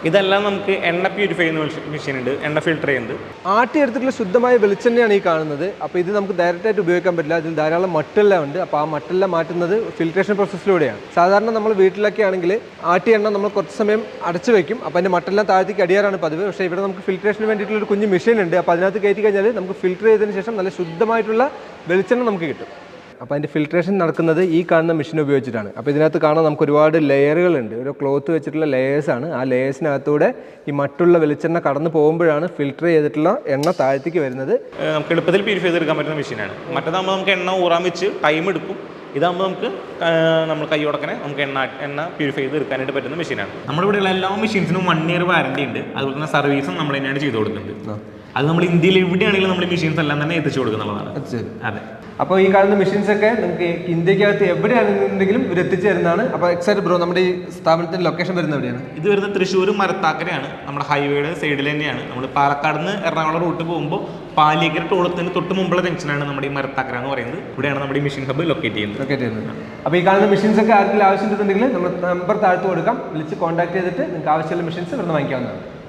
ഇതെല്ലാം നമുക്ക് എണ്ണ പ്യൂരിഫൈ ചെയ്യുന്ന മെഷീൻ ഉണ്ട്, എണ്ണ ഫിൽട്ടർ ചെയ്യുന്നത്. ആട്ടിയെടുത്തിട്ടുള്ള ശുദ്ധമായ വെളിച്ചെണ്ണയാണ് ഈ കാണുന്നത്. അപ്പോൾ ഇത് നമുക്ക് ഡയറക്റ്റായിട്ട് ഉപയോഗിക്കാൻ പറ്റില്ല. ഇതിൽ ധാരാളം മട്ടെല്ലാം ഉണ്ട്. അപ്പോൾ ആ മട്ടെല്ലാം മാറ്റുന്നത് ഫിൽട്രേഷൻ പ്രോസസ്സിലൂടെയാണ്. സാധാരണ നമ്മൾ വീട്ടിലൊക്കെ ആണെങ്കിൽ ആട്ടിയ എണ്ണ നമ്മൾ കുറച്ച് സമയം അടച്ചു വെക്കും. അപ്പോൾ അതിൻ്റെ മട്ടെല്ലാം താഴത്തേക്ക് അടിയാറാണ് പതിവ്. പക്ഷേ ഇവിടെ നമുക്ക് ഫിൽട്രേഷന് വേണ്ടിയിട്ടുള്ള ഒരു കുഞ്ഞ് മെഷീൻ ഉണ്ട്. അപ്പോൾ അതിനകത്ത് കയറ്റി കഴിഞ്ഞാൽ നമുക്ക് ഫിൽട്ടർ ചെയ്തതിന് ശേഷം നല്ല ശുദ്ധമായിട്ടുള്ള വെളിച്ചെണ്ണ നമുക്ക് കിട്ടും. അപ്പോൾ അതിൻ്റെ ഫിൽട്രേഷൻ നടക്കുന്നത് ഈ കാണുന്ന മെഷീൻ ഉപയോഗിച്ചിട്ടാണ്. അപ്പോൾ ഇതിനകത്ത് കാണാൻ നമുക്ക് ഒരുപാട് ലെയറുകളുണ്ട്. ഒരു ക്ലോത്ത് വെച്ചിട്ടുള്ള ലെയേഴ്സാണ്. ആ ലെയേഴ്സിനകത്തൂടെ ഈ മറ്റുള്ള വെളിച്ചെണ്ണ കടന്നു പോകുമ്പോഴാണ് ഫിൽട്ടർ ചെയ്തിട്ടുള്ള എണ്ണ താഴത്തേക്ക് വരുന്നത്. നമുക്ക് എളുപ്പത്തിൽ പ്യൂരിഫൈ ചെയ്തെടുക്കാൻ പറ്റുന്ന മെഷീനാണ്. മറ്റേതാകുമ്പോൾ നമുക്ക് എണ്ണ ഊറാൻ വെച്ച് ടൈം എടുക്കും. ഇതാകുമ്പോൾ നമുക്ക് നമ്മൾ കൈയോടക്കനെ നമുക്ക് എണ്ണ പ്യൂരിഫൈ ചെയ്ത് എടുക്കാനായിട്ട് പറ്റുന്ന മെഷീനാണ്. നമ്മുടെ ഇവിടെയുള്ള എല്ലാ മെഷീൻസിനും 1 ഇയർ വാറണ്ടി ഉണ്ട്. അതുപോലെ തന്നെ സർവീസും നമ്മൾ തന്നെയാണ് ചെയ്ത് കൊടുക്കുന്നത്. അത് നമ്മൾ ഇന്ത്യയിൽ എവിടെയാണെങ്കിലും നമ്മൾ മെഷീൻസ് എല്ലാം തന്നെ എത്തിച്ചു കൊടുക്കുന്നതാണ്. അതെ. അപ്പോൾ ഈ കാണുന്ന മെഷീൻസ് ഒക്കെ നമുക്ക് ഇന്ത്യക്കകത്ത് എവിടെയാണെന്നുണ്ടെങ്കിലും ഇവർ എത്തിച്ചു തരുന്നതാണ്. അപ്പോൾ എക്സാക്ട് ബ്രോ, നമ്മുടെ ഈ സ്ഥാപനത്തിന്റെ ലൊക്കേഷൻ വരുന്നത് എവിടെയാണ്? ഇത് വരുന്നത് തൃശ്ശൂർ മരത്താക്കരയാണ്. നമ്മുടെ ഹൈവേയുടെ സൈഡിൽ തന്നെയാണ്. നമ്മൾ പാലക്കാട് നിന്ന് എറണാകുളം റൂട്ട് പോകുമ്പോൾ പാലിയേക്കര ടോളത്തിന് തൊട്ട് മുമ്പുള്ള ജംഗ്ഷനാണ് നമ്മുടെ ഈ മരത്താക്കര എന്ന് പറയുന്നത്. ഇവിടെയാണ് നമ്മുടെ ഈ മെഷീൻ ഹബ്ബ് ലൊക്കേറ്റ് ചെയ്യുന്നത്. അപ്പോൾ ഈ കാണുന്ന മെഷീൻസ് ഒക്കെ ആർക്കെങ്കിലും ആവശ്യമുണ്ടെന്നുണ്ടെങ്കിൽ നമ്മൾ നമ്പർ താഴ്ത്തു കൊടുക്കാം. വിളിച്ച് കോൺടാക്ട് ചെയ്തിട്ട് നിങ്ങൾക്ക് ആവശ്യമുള്ള മെഷീൻസ് ഇവിടുന്ന് വാങ്ങിക്കാവുന്നതാണ്.